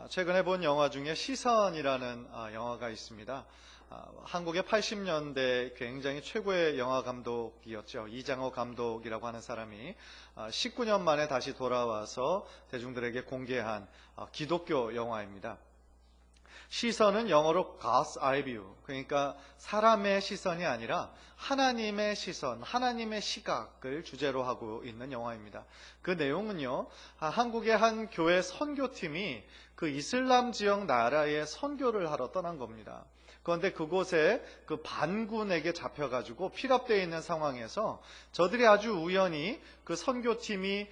최근에 본 영화 중에 시선이라는 영화가 있습니다. 한국의 80년대 굉장히 최고의 영화 감독이었죠. 이장호 감독이라고 하는 사람이 19년 만에 다시 돌아와서 대중들에게 공개한 기독교 영화입니다. 시선은 영어로 God's eye view, 그러니까 사람의 시선이 아니라 하나님의 시선, 하나님의 시각을 주제로 하고 있는 영화입니다. 그 내용은요, 한국의 한 교회 선교팀이 그 이슬람 지역 나라에 선교를 하러 떠난 겁니다. 그런데 그곳에 그 반군에게 잡혀가지고 피랍되어 있는 상황에서 저들이 아주 우연히 그 선교팀이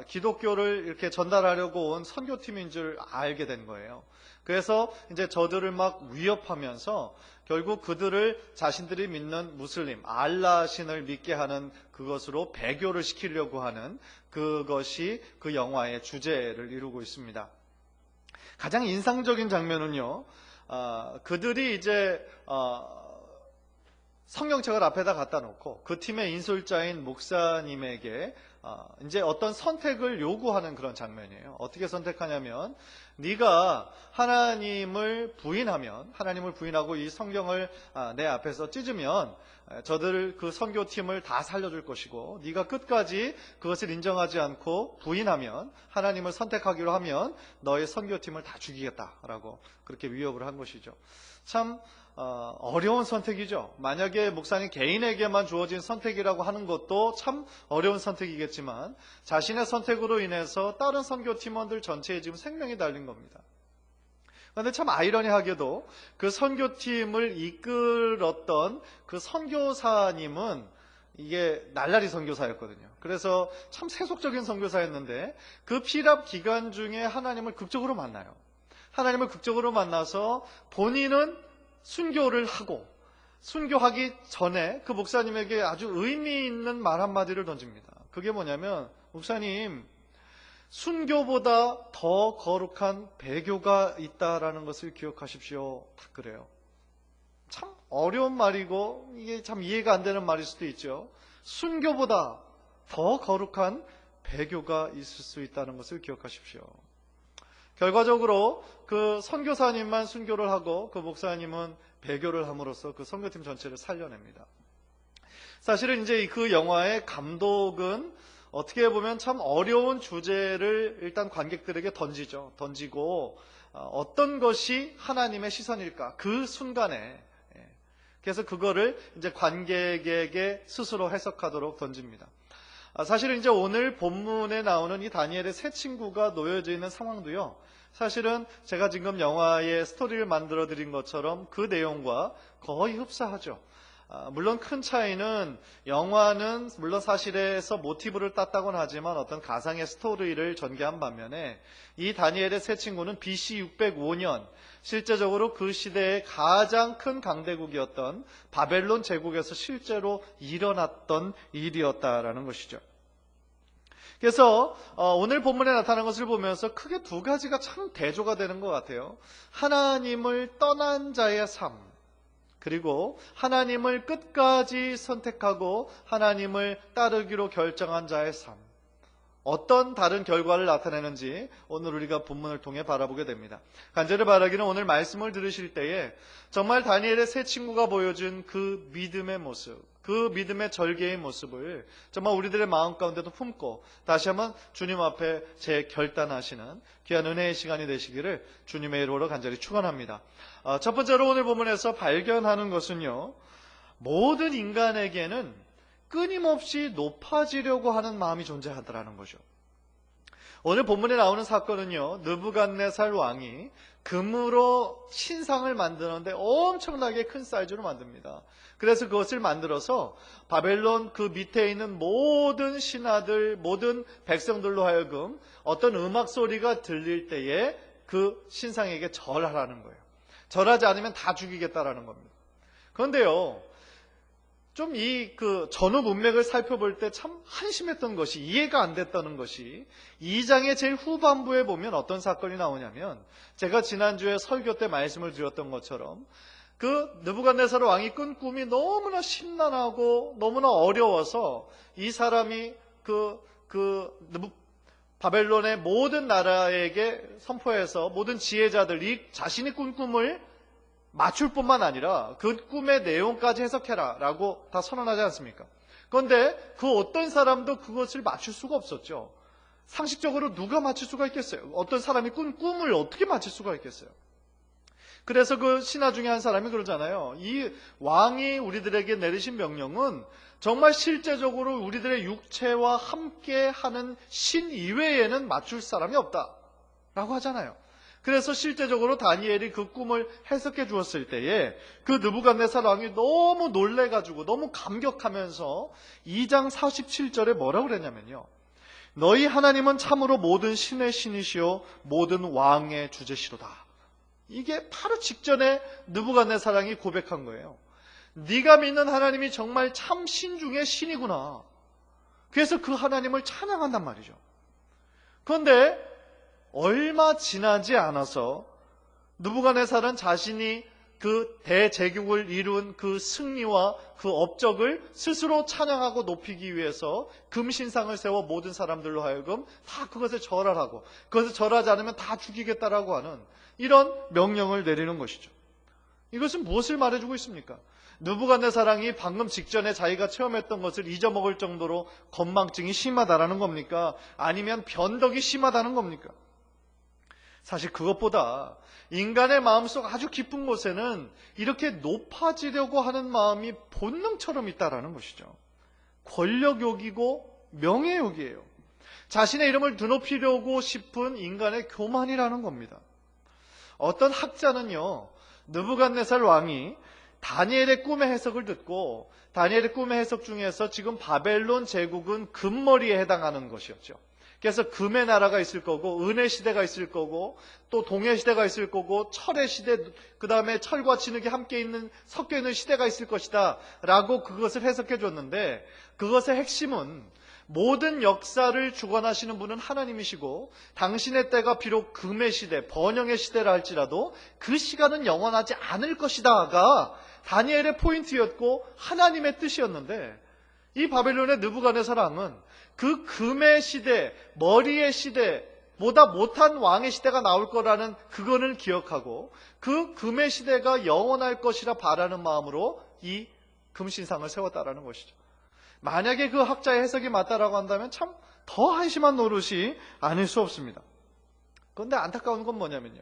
기독교를 이렇게 전달하려고 온 선교팀인 줄 알게 된 거예요. 그래서 이제 저들을 막 위협하면서 결국 그들을 자신들이 믿는 무슬림, 알라 신을 믿게 하는 그것으로 배교를 시키려고 하는 그것이 그 영화의 주제를 이루고 있습니다. 가장 인상적인 장면은요, 그들이 이제 성경책을 앞에다 갖다 놓고 그 팀의 인솔자인 목사님에게 이제 어떤 선택을 요구하는 그런 장면이에요. 어떻게 선택하냐면, 네가 하나님을 부인하고 이 성경을 내 앞에서 찢으면 저들 그 선교팀을 다 살려줄 것이고, 네가 끝까지 그것을 인정하지 않고 부인하면, 하나님을 선택하기로 하면 너의 선교팀을 다 죽이겠다라고 그렇게 위협을 한 것이죠. 참 어려운 선택이죠. 만약에 목사님 개인에게만 주어진 선택이라고 하는 것도 참 어려운 선택이겠지만, 자신의 선택으로 인해서 다른 선교팀원들 전체에 지금 생명이 달린 겁니다. 그런데 참 아이러니하게도 그 선교팀을 이끌었던 그 선교사님은 이게 날라리 선교사였거든요. 그래서 참 세속적인 선교사였는데, 그 피랍 기간 중에 하나님을 극적으로 만나요. 하나님을 극적으로 만나서 본인은 순교를 하고, 순교하기 전에 그 목사님에게 아주 의미 있는 말 한마디를 던집니다. 그게 뭐냐면, 목사님, 순교보다 더 거룩한 배교가 있다라는 것을 기억하십시오. 다 그래요. 참 어려운 말이고 이게 참 이해가 안 되는 말일 수도 있죠. 순교보다 더 거룩한 배교가 있을 수 있다는 것을 기억하십시오. 결과적으로 그 선교사님만 순교를 하고 그 목사님은 배교를 함으로써 그 선교팀 전체를 살려냅니다. 사실은 이제 그 영화의 감독은 어떻게 보면 참 어려운 주제를 일단 관객들에게 던지고 어떤 것이 하나님의 시선일까? 그 순간에. 그래서 그거를 이제 관객에게 스스로 해석하도록 던집니다. 사실은 이제 오늘 본문에 나오는 이 다니엘의 세 친구가 놓여져 있는 상황도요, 사실은 제가 지금 영화의 스토리를 만들어 드린 것처럼 그 내용과 거의 흡사하죠. 물론 큰 차이는, 영화는 물론 사실에서 모티브를 땄다고는 하지만 어떤 가상의 스토리를 전개한 반면에, 이 다니엘의 세 친구는 BC 605년 실제적으로 그 시대의 가장 큰 강대국이었던 바벨론 제국에서 실제로 일어났던 일이었다라는 것이죠. 그래서 오늘 본문에 나타난 것을 보면서 크게 두 가지가 참 대조가 되는 것 같아요. 하나님을 떠난 자의 삶, 그리고 하나님을 끝까지 선택하고 하나님을 따르기로 결정한 자의 삶. 어떤 다른 결과를 나타내는지 오늘 우리가 본문을 통해 바라보게 됩니다. 간절히 바라기는 오늘 말씀을 들으실 때에 정말 다니엘의 세 친구가 보여준 그 믿음의 모습, 그 믿음의 절개의 모습을 정말 우리들의 마음 가운데도 품고 다시 한번 주님 앞에 재결단하시는 귀한 은혜의 시간이 되시기를 주님의 이름으로 간절히 축원합니다. 첫 번째로 오늘 본문에서 발견하는 것은요, 모든 인간에게는 끊임없이 높아지려고 하는 마음이 존재하더라는 거죠. 오늘 본문에 나오는 사건은요, 느부갓네살 왕이 금으로 신상을 만드는데 엄청나게 큰 사이즈로 만듭니다. 그래서 그것을 만들어서 바벨론 그 밑에 있는 모든 신하들, 모든 백성들로 하여금 어떤 음악 소리가 들릴 때에 그 신상에게 절하라는 거예요. 절하지 않으면 다 죽이겠다라는 겁니다. 그런데요, 좀 그 전후 문맥을 살펴볼 때 참 한심했던 것이, 이해가 안 됐다는 것이 2장의 제일 후반부에 보면 어떤 사건이 나오냐면, 제가 지난주에 설교 때 말씀을 드렸던 것처럼 그 느부갓네살 왕이 꾼 꿈이 너무나 심란하고 너무나 어려워서 이 사람이 바벨론의 모든 나라에게 선포해서 모든 지혜자들이 자신이 꾼 꿈을 맞출 뿐만 아니라 그 꿈의 내용까지 해석해라 라고 다 선언하지 않습니까? 그런데 그 어떤 사람도 그것을 맞출 수가 없었죠. 상식적으로 누가 맞출 수가 있겠어요? 어떤 사람이 꾼 꿈을 어떻게 맞출 수가 있겠어요? 그래서 그 신하 중에 한 사람이 그러잖아요. 이 왕이 우리들에게 내리신 명령은 정말 실제적으로 우리들의 육체와 함께 하는 신 이외에는 맞출 사람이 없다 라고 하잖아요. 그래서 실제적으로 다니엘이 그 꿈을 해석해 주었을 때에 그 느부갓네살 왕이 너무 놀래가지고 너무 감격하면서 2장 47절에 뭐라고 그랬냐면요. 너희 하나님은 참으로 모든 신의 신이시요 모든 왕의 주제시로다. 이게 바로 직전에 느부갓네살 왕이 고백한 거예요. 네가 믿는 하나님이 정말 참 신 중에 신이구나. 그래서 그 하나님을 찬양한단 말이죠. 그런데 얼마 지나지 않아서 느부갓네살은 자신이 그 대제국을 이룬 그 승리와 그 업적을 스스로 찬양하고 높이기 위해서 금신상을 세워 모든 사람들로 하여금 다 그것에 절하라고, 그것에 절하지 않으면 다 죽이겠다라고 하는 이런 명령을 내리는 것이죠. 이것은 무엇을 말해주고 있습니까? 느부갓네살 왕이 방금 직전에 자기가 체험했던 것을 잊어먹을 정도로 건망증이 심하다라는 겁니까? 아니면 변덕이 심하다는 겁니까? 사실 그것보다 인간의 마음속 아주 깊은 곳에는 이렇게 높아지려고 하는 마음이 본능처럼 있다라는 것이죠. 권력욕이고 명예욕이에요. 자신의 이름을 드높이려고 싶은 인간의 교만이라는 겁니다. 어떤 학자는요, 느부갓네살 왕이 다니엘의 꿈의 해석을 듣고 다니엘의 꿈의 해석 중에서 지금 바벨론 제국은 금머리에 해당하는 것이었죠. 그래서 금의 나라가 있을 거고 은의 시대가 있을 거고 또 동의 시대가 있을 거고 철의 시대, 그 다음에 철과 진흙이 함께 섞여 있는 시대가 있을 것이다 라고 그것을 해석해 줬는데, 그것의 핵심은 모든 역사를 주관하시는 분은 하나님이시고 당신의 때가 비록 금의 시대, 번영의 시대라 할지라도 그 시간은 영원하지 않을 것이다가 다니엘의 포인트였고 하나님의 뜻이었는데, 이 바벨론의 느부갓네살 왕은 그 금의 시대, 머리의 시대보다 못한 왕의 시대가 나올 거라는 그거를 기억하고 그 금의 시대가 영원할 것이라 바라는 마음으로 이 금신상을 세웠다라는 것이죠. 만약에 그 학자의 해석이 맞다라고 한다면 참 더 한심한 노릇이 아닐 수 없습니다. 그런데 안타까운 건 뭐냐면요,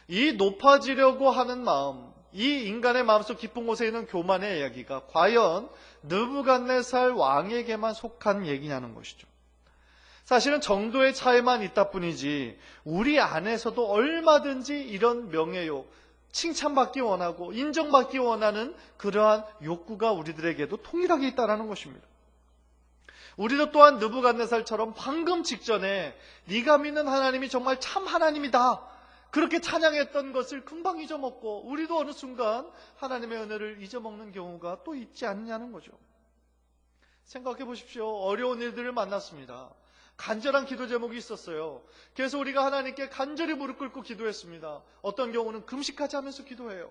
이 높아지려고 하는 마음, 이 인간의 마음속 깊은 곳에 있는 교만의 이야기가 과연 느부갓네살 왕에게만 속한 얘기냐는 것이죠. 사실은 정도의 차이만 있다 뿐이지 우리 안에서도 얼마든지 이런 명예욕, 칭찬받기 원하고 인정받기 원하는 그러한 욕구가 우리들에게도 동일하게 있다는 것입니다. 우리도 또한 느부갓네살처럼 방금 직전에 네가 믿는 하나님이 정말 참 하나님이다 그렇게 찬양했던 것을 금방 잊어먹고 우리도 어느 순간 하나님의 은혜를 잊어먹는 경우가 또 있지 않느냐는 거죠. 생각해 보십시오. 어려운 일들을 만났습니다. 간절한 기도 제목이 있었어요. 그래서 우리가 하나님께 간절히 무릎 꿇고 기도했습니다. 어떤 경우는 금식하지 않으면서 기도해요.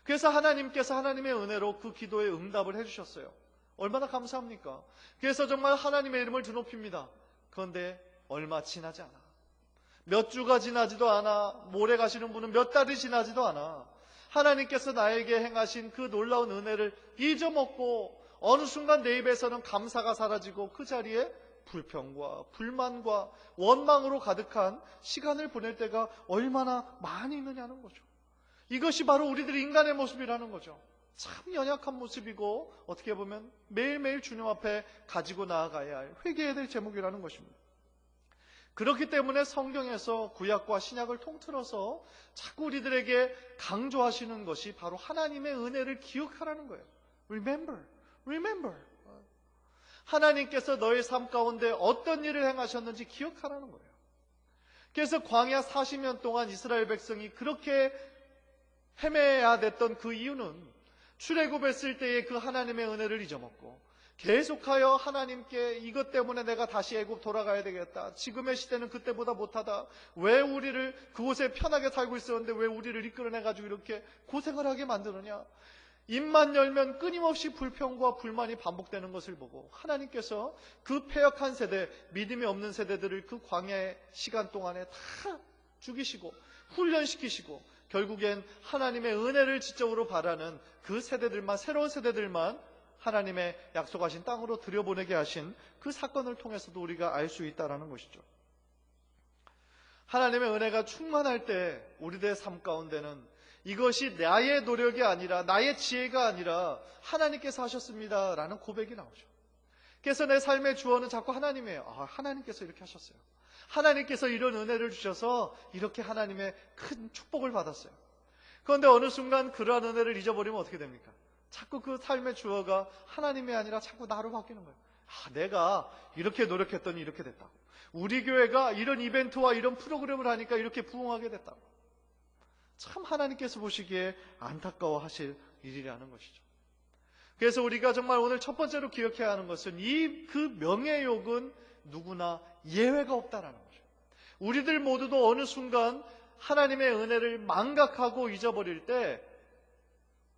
그래서 하나님께서 하나님의 은혜로 그 기도에 응답을 해주셨어요. 얼마나 감사합니까? 그래서 정말 하나님의 이름을 드높입니다. 그런데 얼마 지나지 않아. 몇 주가 지나지도 않아. 모레 가시는 분은 몇 달이 지나지도 않아. 하나님께서 나에게 행하신 그 놀라운 은혜를 잊어먹고 어느 순간 내 입에서는 감사가 사라지고 그 자리에 불평과 불만과 원망으로 가득한 시간을 보낼 때가 얼마나 많이 있느냐는 거죠. 이것이 바로 우리들의 인간의 모습이라는 거죠. 참 연약한 모습이고 어떻게 보면 매일매일 주님 앞에 가지고 나아가야 할 회개해야 될 제목이라는 것입니다. 그렇기 때문에 성경에서 구약과 신약을 통틀어서 자꾸 우리들에게 강조하시는 것이 바로 하나님의 은혜를 기억하라는 거예요. Remember, remember. 하나님께서 너의 삶 가운데 어떤 일을 행하셨는지 기억하라는 거예요. 그래서 광야 40년 동안 이스라엘 백성이 그렇게 헤매야 됐던 그 이유는 출애굽했을 때의 그 하나님의 은혜를 잊어먹고 계속하여 하나님께 이것 때문에 내가 다시 애굽 돌아가야 되겠다. 지금의 시대는 그때보다 못하다. 왜 우리를 그곳에 편하게 살고 있었는데 왜 우리를 이끌어내가지고 이렇게 고생을 하게 만드느냐. 입만 열면 끊임없이 불평과 불만이 반복되는 것을 보고 하나님께서 그 패역한 세대, 믿음이 없는 세대들을 그 광야의 시간 동안에 다 죽이시고 훈련시키시고 결국엔 하나님의 은혜를 지적으로 바라는 그 세대들만, 새로운 세대들만 하나님의 약속하신 땅으로 들여보내게 하신 그 사건을 통해서도 우리가 알 수 있다는 것이죠. 하나님의 은혜가 충만할 때 우리들의 삶 가운데는 이것이 나의 노력이 아니라 나의 지혜가 아니라 하나님께서 하셨습니다 라는 고백이 나오죠. 그래서 내 삶의 주어는 자꾸 하나님이에요. 하나님께서 이렇게 하셨어요. 하나님께서 이런 은혜를 주셔서 이렇게 하나님의 큰 축복을 받았어요. 그런데 어느 순간 그러한 은혜를 잊어버리면 어떻게 됩니까? 자꾸 그 삶의 주어가 하나님이 아니라 자꾸 나로 바뀌는 거예요. 내가 이렇게 노력했더니 이렇게 됐다고. 우리 교회가 이런 이벤트와 이런 프로그램을 하니까 이렇게 부흥하게 됐다고. 참 하나님께서 보시기에 안타까워하실 일이라는 것이죠. 그래서 우리가 정말 오늘 첫 번째로 기억해야 하는 것은 그 명예욕은 누구나 예외가 없다라는 거죠. 우리들 모두도 어느 순간 하나님의 은혜를 망각하고 잊어버릴 때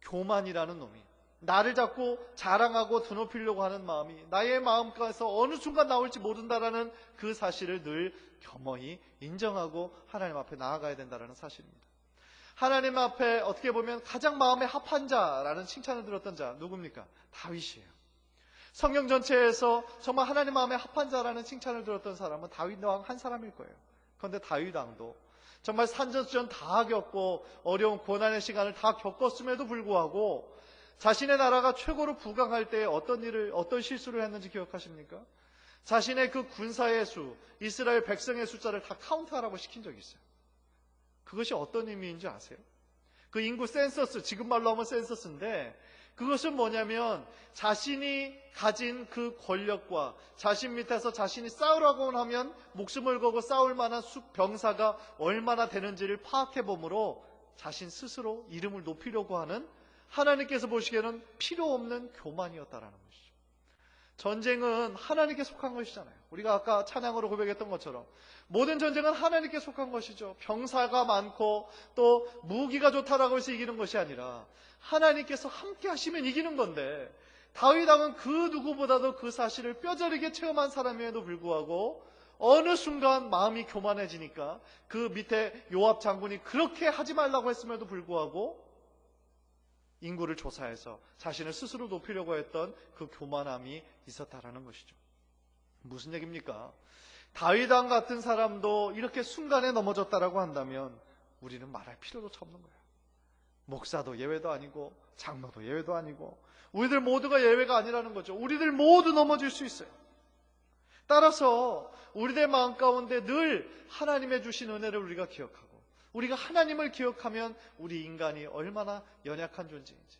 교만이라는 놈이 나를 자꾸 자랑하고 드높이려고 하는 마음이 나의 마음가에서 어느 순간 나올지 모른다라는 그 사실을 늘 겸허히 인정하고 하나님 앞에 나아가야 된다는 사실입니다. 하나님 앞에 어떻게 보면 가장 마음에 합한 자라는 칭찬을 들었던 자 누굽니까? 다윗이에요. 성경 전체에서 정말 하나님 마음에 합한 자라는 칭찬을 들었던 사람은 다윗 왕 한 사람일 거예요. 그런데 다윗 왕도 정말 산전수전 다 겪고 어려운 고난의 시간을 다 겪었음에도 불구하고 자신의 나라가 최고로 부강할 때 어떤 실수를 했는지 기억하십니까? 자신의 그 군사의 수, 이스라엘 백성의 숫자를 다 카운트하라고 시킨 적이 있어요. 그것이 어떤 의미인지 아세요? 그 인구 센서스, 지금 말로 하면 센서스인데 그것은 뭐냐면 자신이 가진 그 권력과 자신 밑에서 자신이 싸우라고 하면 목숨을 걸고 싸울 만한 병사가 얼마나 되는지를 파악해보므로 자신 스스로 이름을 높이려고 하는 하나님께서 보시기에는 필요 없는 교만이었다라는 것이죠. 전쟁은 하나님께 속한 것이잖아요. 우리가 아까 찬양으로 고백했던 것처럼 모든 전쟁은 하나님께 속한 것이죠. 병사가 많고 또 무기가 좋다라고 해서 이기는 것이 아니라 하나님께서 함께 하시면 이기는 건데 다윗 왕은 그 누구보다도 그 사실을 뼈저리게 체험한 사람임에도 불구하고 어느 순간 마음이 교만해지니까 그 밑에 요압 장군이 그렇게 하지 말라고 했음에도 불구하고 인구를 조사해서 자신을 스스로 높이려고 했던 그 교만함이 있었다라는 것이죠. 무슨 얘기입니까? 다윗 왕 같은 사람도 이렇게 순간에 넘어졌다라고 한다면 우리는 말할 필요도 없는 거예요. 목사도 예외도 아니고 장로도 예외도 아니고 우리들 모두가 예외가 아니라는 거죠. 우리들 모두 넘어질 수 있어요. 따라서 우리들 마음 가운데 늘 하나님의 주신 은혜를 우리가 기억하고 우리가 하나님을 기억하면 우리 인간이 얼마나 연약한 존재인지,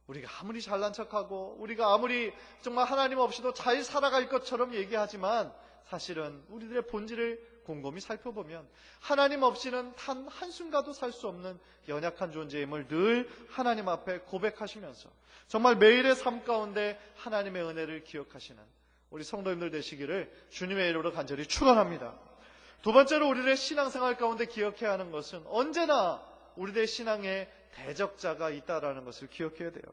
우리가 아무리 잘난 척하고 우리가 아무리 정말 하나님 없이도 잘 살아갈 것처럼 얘기하지만 사실은 우리들의 본질을 곰곰이 살펴보면 하나님 없이는 단 한순간도 살 수 없는 연약한 존재임을 늘 하나님 앞에 고백하시면서 정말 매일의 삶 가운데 하나님의 은혜를 기억하시는 우리 성도님들 되시기를 주님의 이름으로 간절히 축원합니다. 두 번째로 우리들의 신앙생활 가운데 기억해야 하는 것은 언제나 우리들의 신앙에 대적자가 있다라는 것을 기억해야 돼요.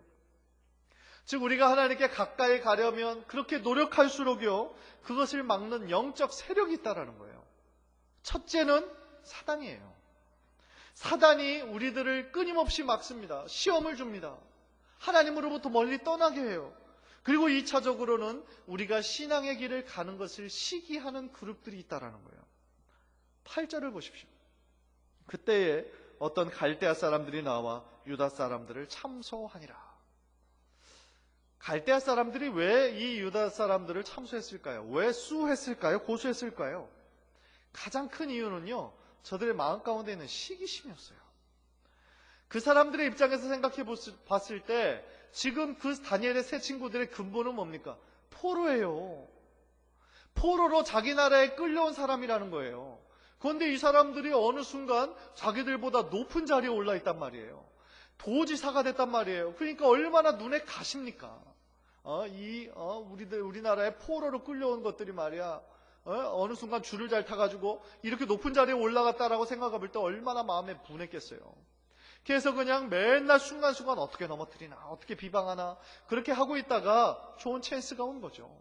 즉 우리가 하나님께 가까이 가려면 그렇게 노력할수록요 그것을 막는 영적 세력이 있다라는 거예요. 첫째는 사단이에요. 사단이 우리들을 끊임없이 막습니다. 시험을 줍니다. 하나님으로부터 멀리 떠나게 해요. 그리고 2차적으로는 우리가 신앙의 길을 가는 것을 시기하는 그룹들이 있다라는 거예요. 8절을 보십시오. 그때에 어떤 갈대아 사람들이 나와 유다 사람들을 참소하니라. 갈대아 사람들이 왜 이 유다 사람들을 참소했을까요? 왜 수했을까요? 고소했을까요? 가장 큰 이유는요, 저들의 마음 가운데 있는 시기심이었어요. 그 사람들의 입장에서 생각해 봤을 때 지금 그 다니엘의 세 친구들의 근본은 뭡니까? 포로예요. 포로로 자기 나라에 끌려온 사람이라는 거예요. 그런데 이 사람들이 어느 순간 자기들보다 높은 자리에 올라 있단 말이에요. 도지사가 됐단 말이에요. 그러니까 얼마나 눈에 가십니까? 우리나라에 포로로 끌려온 것들이 말이야. 어느 순간 줄을 잘 타가지고 이렇게 높은 자리에 올라갔다라고 생각해 볼 때 얼마나 마음에 분했겠어요. 그래서 그냥 맨날 순간순간 어떻게 넘어뜨리나, 어떻게 비방하나, 그렇게 하고 있다가 좋은 찬스가 온 거죠.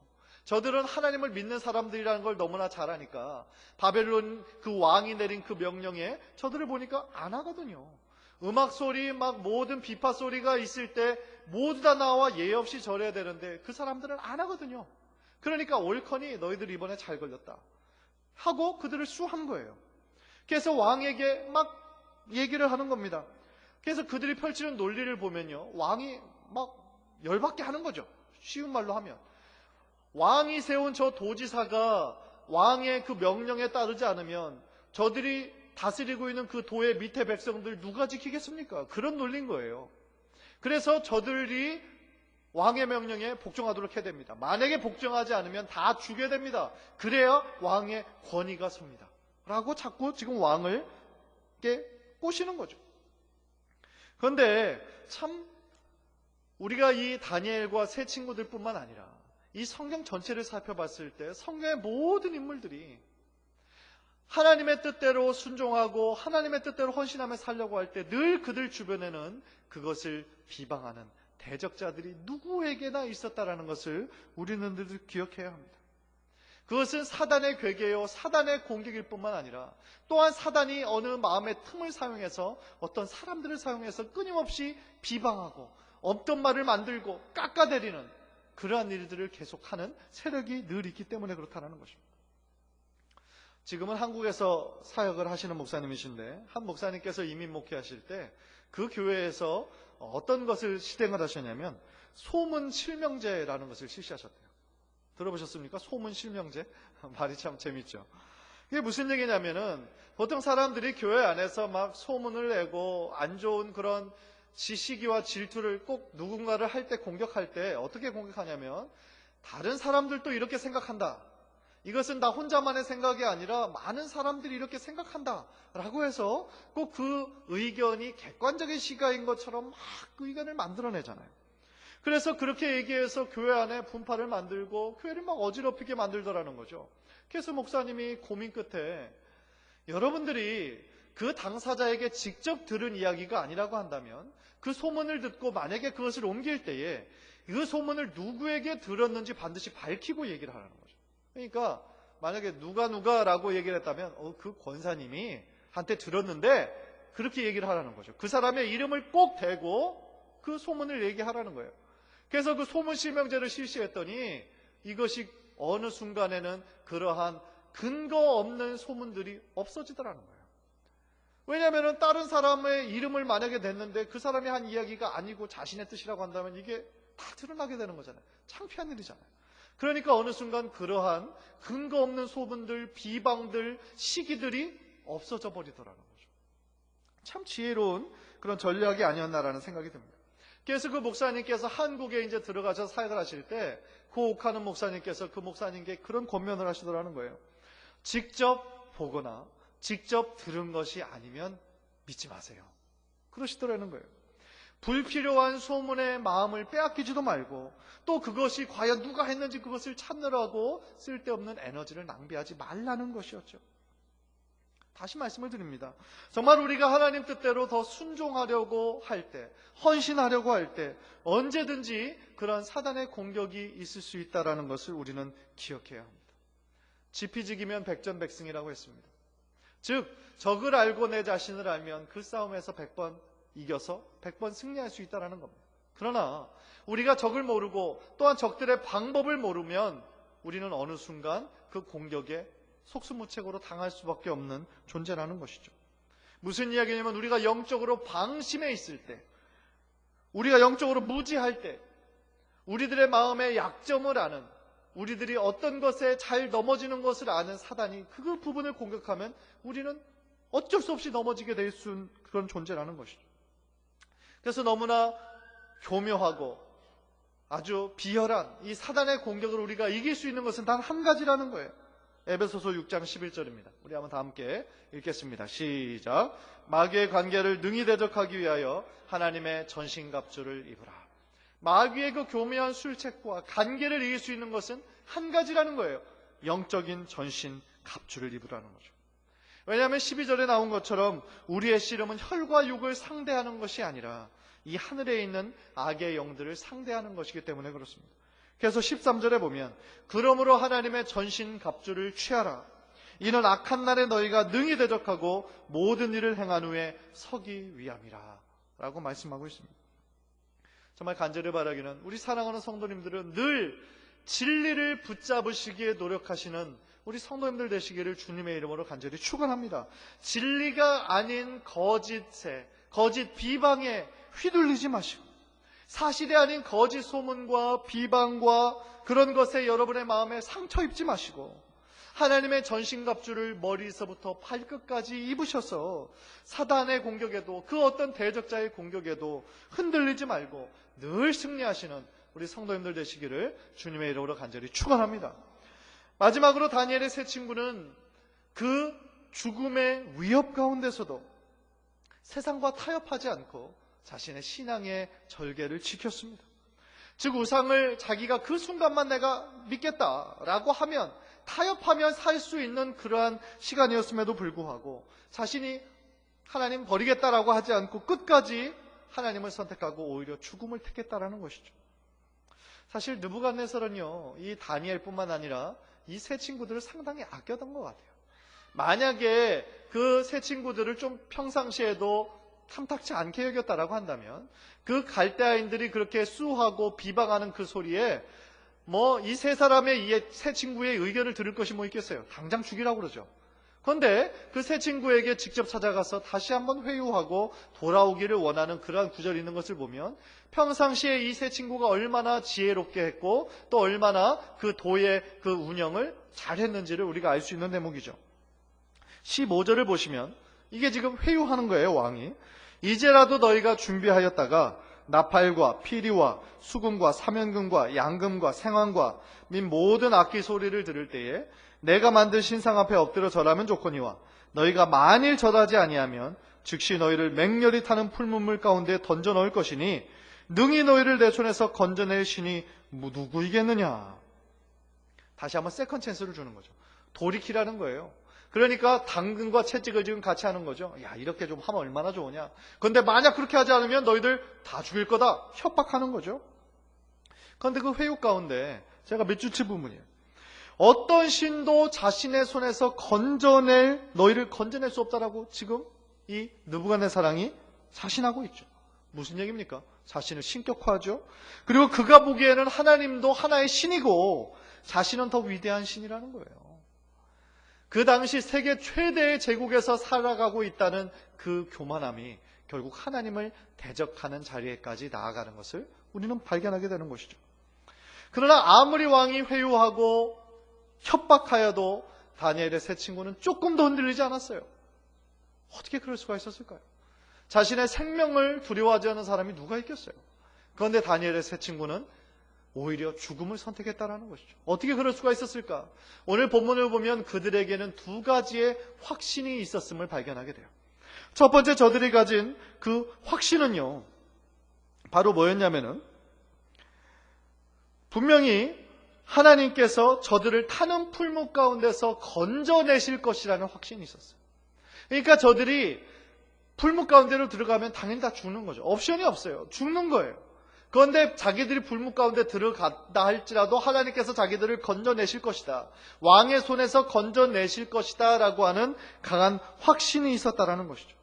저들은 하나님을 믿는 사람들이라는 걸 너무나 잘 아니까 바벨론 그 왕이 내린 그 명령에 저들을 보니까 안 하거든요. 음악 소리, 막 모든 비파 소리가 있을 때 모두 다 나와 예의 없이 절해야 되는데 그 사람들은 안 하거든요. 그러니까 옳거니 너희들 이번에 잘 걸렸다 하고 그들을 수한 거예요. 그래서 왕에게 막 얘기를 하는 겁니다. 그래서 그들이 펼치는 논리를 보면요, 왕이 막 열받게 하는 거죠. 쉬운 말로 하면 왕이 세운 저 도지사가 왕의 그 명령에 따르지 않으면 저들이 다스리고 있는 그 도의 밑에 백성들 누가 지키겠습니까? 그런 논리인 거예요. 그래서 저들이 왕의 명령에 복종하도록 해야 됩니다. 만약에 복종하지 않으면 다 죽여야 됩니다. 그래야 왕의 권위가 섭니다. 라고 자꾸 지금 왕을 꼬시는 거죠. 그런데 참 우리가 이 다니엘과 세 친구들뿐만 아니라 이 성경 전체를 살펴봤을 때 성경의 모든 인물들이 하나님의 뜻대로 순종하고 하나님의 뜻대로 헌신하며 살려고 할 때 늘 그들 주변에는 그것을 비방하는 대적자들이 누구에게나 있었다라는 것을 우리는 늘 기억해야 합니다. 그것은 사단의 괴계요, 사단의 공격일 뿐만 아니라 또한 사단이 어느 마음의 틈을 사용해서 어떤 사람들을 사용해서 끊임없이 비방하고 없던 말을 만들고 깎아내리는 그러한 일들을 계속하는 세력이 늘 있기 때문에 그렇다는 것입니다. 지금은 한국에서 사역을 하시는 목사님이신데 한 목사님께서 이민 목회하실 때 그 교회에서 어떤 것을 실행을 하셨냐면 소문 실명제라는 것을 실시하셨대요. 들어보셨습니까? 소문 실명제? 말이 참 재밌죠. 이게 무슨 얘기냐면은 보통 사람들이 교회 안에서 막 소문을 내고 안 좋은 그런 지시기와 질투를 꼭 누군가를 할 때 공격할 때 어떻게 공격하냐면 다른 사람들도 이렇게 생각한다. 이것은 나 혼자만의 생각이 아니라 많은 사람들이 이렇게 생각한다 라고 해서 꼭 그 의견이 객관적인 시각인 것처럼 막 그 의견을 만들어내잖아요. 그래서 그렇게 얘기해서 교회 안에 분파를 만들고 교회를 막 어지럽히게 만들더라는 거죠. 그래서 목사님이 고민 끝에 여러분들이 그 당사자에게 직접 들은 이야기가 아니라고 한다면 그 소문을 듣고 만약에 그것을 옮길 때에 그 소문을 누구에게 들었는지 반드시 밝히고 얘기를 하라는 거죠. 그러니까 만약에 누가라고 얘기를 했다면 그 권사님이 한테 들었는데 그렇게 얘기를 하라는 거죠. 그 사람의 이름을 꼭 대고 그 소문을 얘기하라는 거예요. 그래서 그 소문 실명제를 실시했더니 이것이 어느 순간에는 그러한 근거 없는 소문들이 없어지더라는 거예요. 왜냐하면 다른 사람의 이름을 만약에 냈는데 그 사람이 한 이야기가 아니고 자신의 뜻이라고 한다면 이게 다 드러나게 되는 거잖아요. 창피한 일이잖아요. 그러니까 어느 순간 그러한 근거 없는 소문들, 비방들, 시기들이 없어져 버리더라는 거죠. 참 지혜로운 그런 전략이 아니었나라는 생각이 듭니다. 그래서 그 목사님께서 한국에 이제 들어가셔서 사역을 하실 때 그 옥하는 목사님께서 그 목사님께 그런 권면을 하시더라는 거예요. 직접 보거나 직접 들은 것이 아니면 믿지 마세요. 그러시더라는 거예요. 불필요한 소문의 마음을 빼앗기지도 말고 또 그것이 과연 누가 했는지 그것을 찾느라고 쓸데없는 에너지를 낭비하지 말라는 것이었죠. 다시 말씀을 드립니다. 정말 우리가 하나님 뜻대로 더 순종하려고 할 때, 헌신하려고 할 때 언제든지 그런 사단의 공격이 있을 수 있다는 것을 우리는 기억해야 합니다. 지피지기면 백전백승이라고 했습니다. 즉 적을 알고 내 자신을 알면 그 싸움에서 100번 이겨서 100번 승리할 수 있다는 겁니다. 그러나 우리가 적을 모르고 또한 적들의 방법을 모르면 우리는 어느 순간 그 공격에 속수무책으로 당할 수밖에 없는 존재라는 것이죠. 무슨 이야기냐면 우리가 영적으로 방심해 있을 때, 우리가 영적으로 무지할 때, 우리들의 마음의 약점을 아는, 우리들이 어떤 것에 잘 넘어지는 것을 아는 사단이 그 부분을 공격하면 우리는 어쩔 수 없이 넘어지게 될 수 있는 그런 존재라는 것이죠. 그래서 너무나 교묘하고 아주 비열한 이 사단의 공격을 우리가 이길 수 있는 것은 단 한 가지라는 거예요. 에베소서 6장 11절입니다. 우리 한번 다 함께 읽겠습니다. 시작. 마귀의 관계를 능히 대적하기 위하여 하나님의 전신갑주를 입으라. 마귀의 그 교묘한 술책과 관계를 이길 수 있는 것은 한 가지라는 거예요. 영적인 전신갑주를 입으라는 거죠. 왜냐하면 12절에 나온 것처럼 우리의 씨름은 혈과 육을 상대하는 것이 아니라 이 하늘에 있는 악의 영들을 상대하는 것이기 때문에 그렇습니다. 그래서 13절에 보면 그러므로 하나님의 전신 갑주를 취하라. 이는 악한 날에 너희가 능히 대적하고 모든 일을 행한 후에 서기 위함이라 라고 말씀하고 있습니다. 정말 간절히 바라기는 우리 사랑하는 성도님들은 늘 진리를 붙잡으시기에 노력하시는 우리 성도님들 되시기를 주님의 이름으로 간절히 축원합니다. 진리가 아닌 거짓에, 거짓 비방에 휘둘리지 마시고, 사실이 아닌 거짓 소문과 비방과 그런 것에 여러분의 마음에 상처 입지 마시고, 하나님의 전신갑주를 머리에서부터 발끝까지 입으셔서 사단의 공격에도, 그 어떤 대적자의 공격에도 흔들리지 말고 늘 승리하시는 우리 성도님들 되시기를 주님의 이름으로 간절히 축원합니다. 마지막으로 다니엘의 세 친구는 그 죽음의 위협 가운데서도 세상과 타협하지 않고 자신의 신앙의 절개를 지켰습니다. 즉 우상을 자기가 그 순간만 내가 믿겠다라고 하면, 타협하면 살 수 있는 그러한 시간이었음에도 불구하고 자신이 하나님 버리겠다라고 하지 않고 끝까지 하나님을 선택하고 오히려 죽음을 택했다라는 것이죠. 사실 느부갓네살은요, 이 다니엘뿐만 아니라 이 세 친구들을 상당히 아꼈던 것 같아요. 만약에 그 세 친구들을 좀 평상시에도 탐탁치 않게 여겼다라고 한다면 그 갈대아인들이 그렇게 수하고 비방하는 그 소리에 이 세 사람의 이 세 친구의 의견을 들을 것이 뭐 있겠어요? 당장 죽이라고 그러죠. 그런데 그 세 친구에게 직접 찾아가서 다시 한번 회유하고 돌아오기를 원하는 그러한 구절이 있는 것을 보면 평상시에 이 세 친구가 얼마나 지혜롭게 했고 또 얼마나 그 도의 그 운영을 잘했는지를 우리가 알 수 있는 대목이죠. 15절을 보시면 이게 지금 회유하는 거예요, 왕이. 이제라도 너희가 준비하였다가 나팔과 피리와 수금과 사면금과 양금과 생황과 및 모든 악기 소리를 들을 때에 내가 만든 신상 앞에 엎드려 절하면 좋거니와 너희가 만일 절하지 아니하면 즉시 너희를 맹렬히 타는 풀문물 가운데 던져 넣을 것이니 능히 너희를 내 손에서 건져낼 신이 누구이겠느냐. 다시 한번 세컨 찬스를 주는 거죠. 돌이키라는 거예요. 그러니까 당근과 채찍을 지금 같이 하는 거죠. 야, 이렇게 좀 하면 얼마나 좋으냐. 그런데 만약 그렇게 하지 않으면 너희들 다 죽일 거다. 협박하는 거죠. 그런데 그 회유 가운데 제가 몇 주치 부분이에요. 어떤 신도 자신의 손에서 너희를 건져낼 수 없다라고 지금 이 느부갓네살이 자신하고 있죠. 무슨 얘기입니까? 자신을 신격화하죠. 그리고 그가 보기에는 하나님도 하나의 신이고 자신은 더 위대한 신이라는 거예요. 그 당시 세계 최대의 제국에서 살아가고 있다는 그 교만함이 결국 하나님을 대적하는 자리에까지 나아가는 것을 우리는 발견하게 되는 것이죠. 그러나 아무리 왕이 회유하고 협박하여도 다니엘의 세 친구는 조금도 흔들리지 않았어요. 어떻게 그럴 수가 있었을까요? 자신의 생명을 두려워하지 않는 사람이 누가 있겠어요? 그런데 다니엘의 세 친구는 오히려 죽음을 선택했다라는 것이죠. 어떻게 그럴 수가 있었을까? 오늘 본문을 보면 그들에게는 두 가지의 확신이 있었음을 발견하게 돼요. 첫 번째, 저들이 가진 그 확신은요, 바로 뭐였냐면은 분명히 하나님께서 저들을 타는 풀무 가운데서 건져내실 것이라는 확신이 있었어요. 그러니까 저들이 풀무 가운데로 들어가면 당연히 다 죽는 거죠. 옵션이 없어요. 죽는 거예요. 그런데 자기들이 불무 가운데 들어갔다 할지라도 하나님께서 자기들을 건져내실 것이다. 왕의 손에서 건져내실 것이다 라고 하는 강한 확신이 있었다라는 것이죠.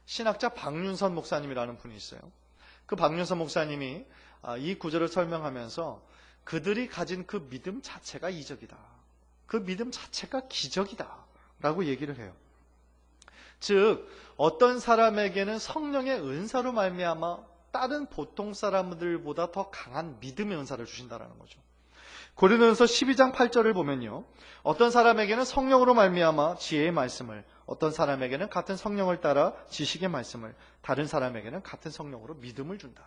신학자 박윤선 목사님이라는 분이 있어요. 그 박윤선 목사님이 이 구절을 설명하면서 그들이 가진 그 믿음 자체가 이적이다. 그 믿음 자체가 기적이다 라고 얘기를 해요. 즉 어떤 사람에게는 성령의 은사로 말미암아 다른 보통 사람들보다 더 강한 믿음의 은사를 주신다는 거죠. 고린도전서 12장 8절을 보면요, 어떤 사람에게는 성령으로 말미암아 지혜의 말씀을, 어떤 사람에게는 같은 성령을 따라 지식의 말씀을, 다른 사람에게는 같은 성령으로 믿음을 준다.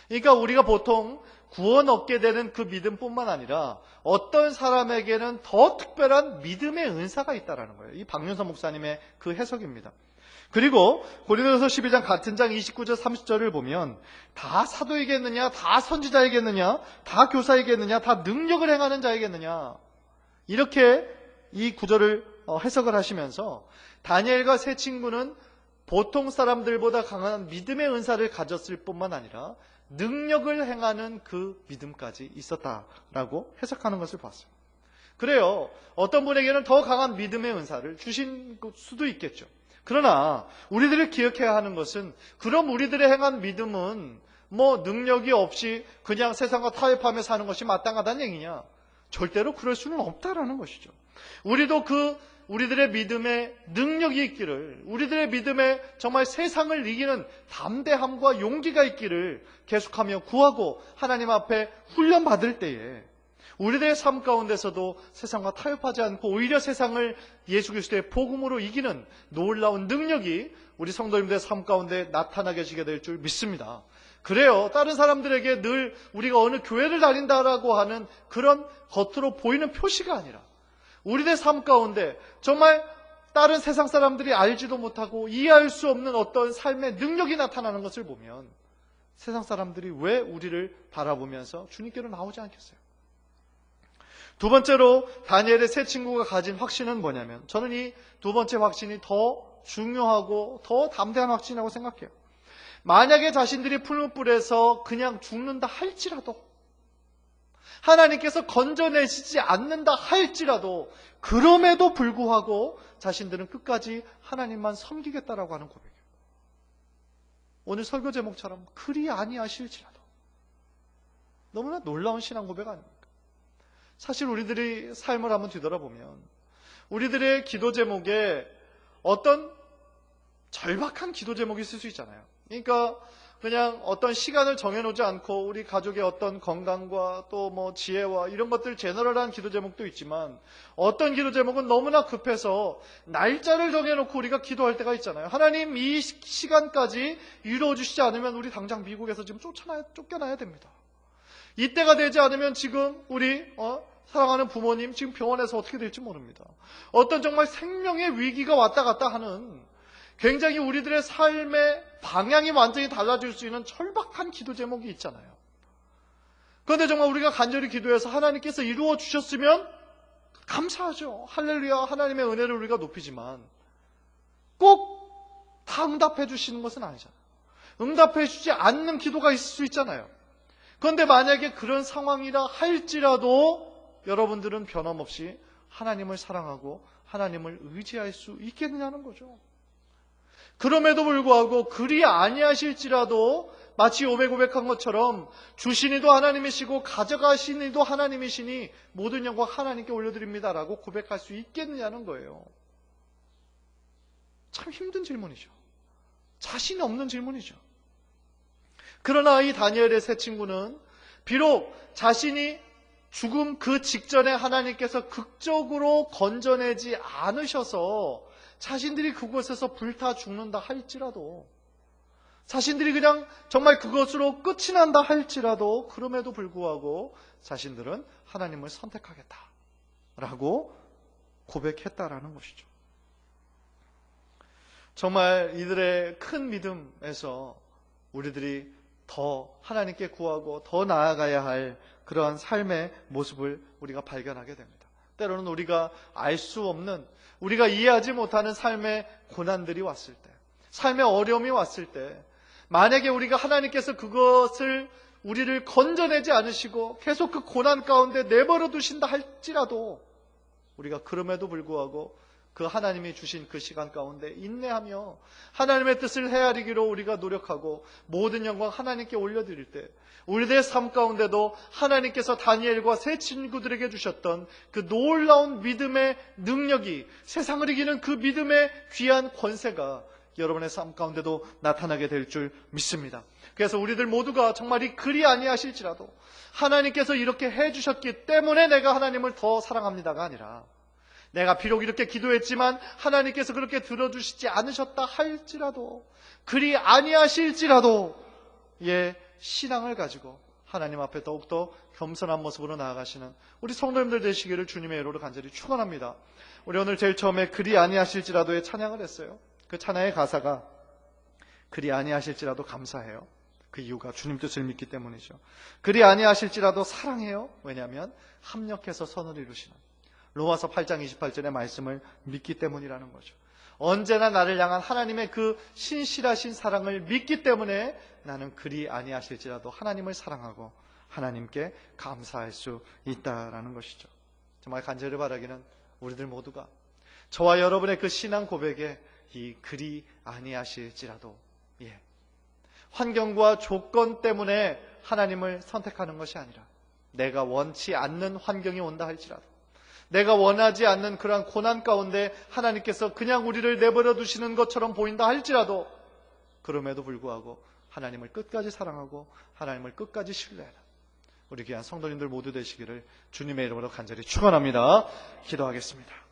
그러니까 우리가 보통 구원 얻게 되는 그 믿음뿐만 아니라 어떤 사람에게는 더 특별한 믿음의 은사가 있다는 거예요. 이 박윤선 목사님의 그 해석입니다. 그리고 고린도전서 12장 같은 장 29절 30절을 보면 다 사도이겠느냐, 다 선지자이겠느냐, 다 교사이겠느냐, 다 능력을 행하는 자이겠느냐, 이렇게 이 구절을 해석을 하시면서 다니엘과 세 친구는 보통 사람들보다 강한 믿음의 은사를 가졌을 뿐만 아니라 능력을 행하는 그 믿음까지 있었다라고 해석하는 것을 봤어요. 그래요. 어떤 분에게는 더 강한 믿음의 은사를 주신 수도 있겠죠. 그러나 우리들이 기억해야 하는 것은 그럼 우리들의 행한 믿음은 능력이 없이 그냥 세상과 타협하며 사는 것이 마땅하다는 얘기냐? 절대로 그럴 수는 없다라는 것이죠. 우리도 우리들의 믿음에 능력이 있기를, 우리들의 믿음에 정말 세상을 이기는 담대함과 용기가 있기를 계속하며 구하고 하나님 앞에 훈련받을 때에 우리들의 삶 가운데서도 세상과 타협하지 않고 오히려 세상을 예수 그리스도의 복음으로 이기는 놀라운 능력이 우리 성도님들의 삶 가운데 나타나게 될 줄 믿습니다. 그래요. 다른 사람들에게 늘 우리가 어느 교회를 다닌다라고 하는 그런 겉으로 보이는 표시가 아니라 우리의 삶 가운데 정말 다른 세상 사람들이 알지도 못하고 이해할 수 없는 어떤 삶의 능력이 나타나는 것을 보면 세상 사람들이 왜 우리를 바라보면서 주님께로 나오지 않겠어요? 두 번째로 다니엘의 세 친구가 가진 확신은 뭐냐면, 저는 이 두 번째 확신이 더 중요하고 더 담대한 확신이라고 생각해요. 만약에 자신들이 풀무불에서 그냥 죽는다 할지라도, 하나님께서 건져내시지 않는다 할지라도, 그럼에도 불구하고 자신들은 끝까지 하나님만 섬기겠다라고 하는 고백이에요. 오늘 설교 제목처럼 그리 아니하실지라도. 너무나 놀라운 신앙 고백 아닙니까? 사실 우리들이 삶을 한번 뒤돌아보면 우리들의 기도 제목에 어떤 절박한 기도 제목이 있을 수 있잖아요. 그러니까 그냥 어떤 시간을 정해놓지 않고 우리 가족의 어떤 건강과 또 지혜와 이런 것들 제너럴한 기도 제목도 있지만, 어떤 기도 제목은 너무나 급해서 날짜를 정해놓고 우리가 기도할 때가 있잖아요. 하나님, 이 시간까지 이루어 주시지 않으면 우리 당장 미국에서 지금 쫓겨나야 됩니다. 이때가 되지 않으면 지금 우리 사랑하는 부모님 지금 병원에서 어떻게 될지 모릅니다. 어떤 정말 생명의 위기가 왔다 갔다 하는 굉장히 우리들의 삶의 방향이 완전히 달라질 수 있는 절박한 기도 제목이 있잖아요. 그런데 정말 우리가 간절히 기도해서 하나님께서 이루어 주셨으면 감사하죠. 할렐루야, 하나님의 은혜를 우리가 높이지만 꼭 다 응답해 주시는 것은 아니잖아요. 응답해 주지 않는 기도가 있을 수 있잖아요. 그런데 만약에 그런 상황이라 할지라도 여러분들은 변함없이 하나님을 사랑하고 하나님을 의지할 수 있겠느냐는 거죠. 그럼에도 불구하고 그리 아니하실지라도 마치 욥에 고백한 것처럼 주시니도 하나님이시고 가져가시니도 하나님이시니 모든 영광 하나님께 올려드립니다라고 고백할 수 있겠느냐는 거예요. 참 힘든 질문이죠. 자신이 없는 질문이죠. 그러나 이 다니엘의 세 친구는 비록 자신이 죽음 그 직전에 하나님께서 극적으로 건져내지 않으셔서 자신들이 그곳에서 불타 죽는다 할지라도, 자신들이 그냥 정말 그것으로 끝이 난다 할지라도, 그럼에도 불구하고 자신들은 하나님을 선택하겠다라고 고백했다라는 것이죠. 정말 이들의 큰 믿음에서 우리들이 더 하나님께 구하고 더 나아가야 할 그러한 삶의 모습을 우리가 발견하게 됩니다. 때로는 우리가 알 수 없는, 우리가 이해하지 못하는 삶의 고난들이 왔을 때, 삶의 어려움이 왔을 때, 만약에 우리가 하나님께서 그것을 우리를 건져내지 않으시고 계속 그 고난 가운데 내버려 두신다 할지라도 우리가 그럼에도 불구하고 그 하나님이 주신 그 시간 가운데 인내하며 하나님의 뜻을 헤아리기로 우리가 노력하고 모든 영광 하나님께 올려드릴 때, 우리들의 삶 가운데도 하나님께서 다니엘과 세 친구들에게 주셨던 그 놀라운 믿음의 능력이, 세상을 이기는 그 믿음의 귀한 권세가 여러분의 삶 가운데도 나타나게 될 줄 믿습니다. 그래서 우리들 모두가 정말 이 그리 아니하실지라도 하나님께서 이렇게 해주셨기 때문에 내가 하나님을 더 사랑합니다가 아니라, 내가 비록 이렇게 기도했지만 하나님께서 그렇게 들어주시지 않으셨다 할지라도, 그리 아니하실지라도 신앙을 가지고 하나님 앞에 더욱더 겸손한 모습으로 나아가시는 우리 성도님들 되시기를 주님의 이름으로 간절히 축원합니다. 우리 오늘 제일 처음에 그리 아니하실지라도의 찬양을 했어요. 그 찬양의 가사가 그리 아니하실지라도 감사해요. 그 이유가 주님 뜻을 믿기 때문이죠. 그리 아니하실지라도 사랑해요. 왜냐하면 합력해서 선을 이루시는, 로마서 8장 28절의 말씀을 믿기 때문이라는 거죠. 언제나 나를 향한 하나님의 그 신실하신 사랑을 믿기 때문에 나는 그리 아니하실지라도 하나님을 사랑하고 하나님께 감사할 수 있다라는 것이죠. 정말 간절히 바라기는 우리들 모두가 저와 여러분의 그 신앙 고백에 이 그리 아니하실지라도 환경과 조건 때문에 하나님을 선택하는 것이 아니라 내가 원치 않는 환경이 온다 할지라도 내가 원하지 않는 그러한 고난 가운데 하나님께서 그냥 우리를 내버려 두시는 것처럼 보인다 할지라도 그럼에도 불구하고 하나님을 끝까지 사랑하고 하나님을 끝까지 신뢰하는 우리 귀한 성도님들 모두 되시기를 주님의 이름으로 간절히 축원합니다. 기도하겠습니다.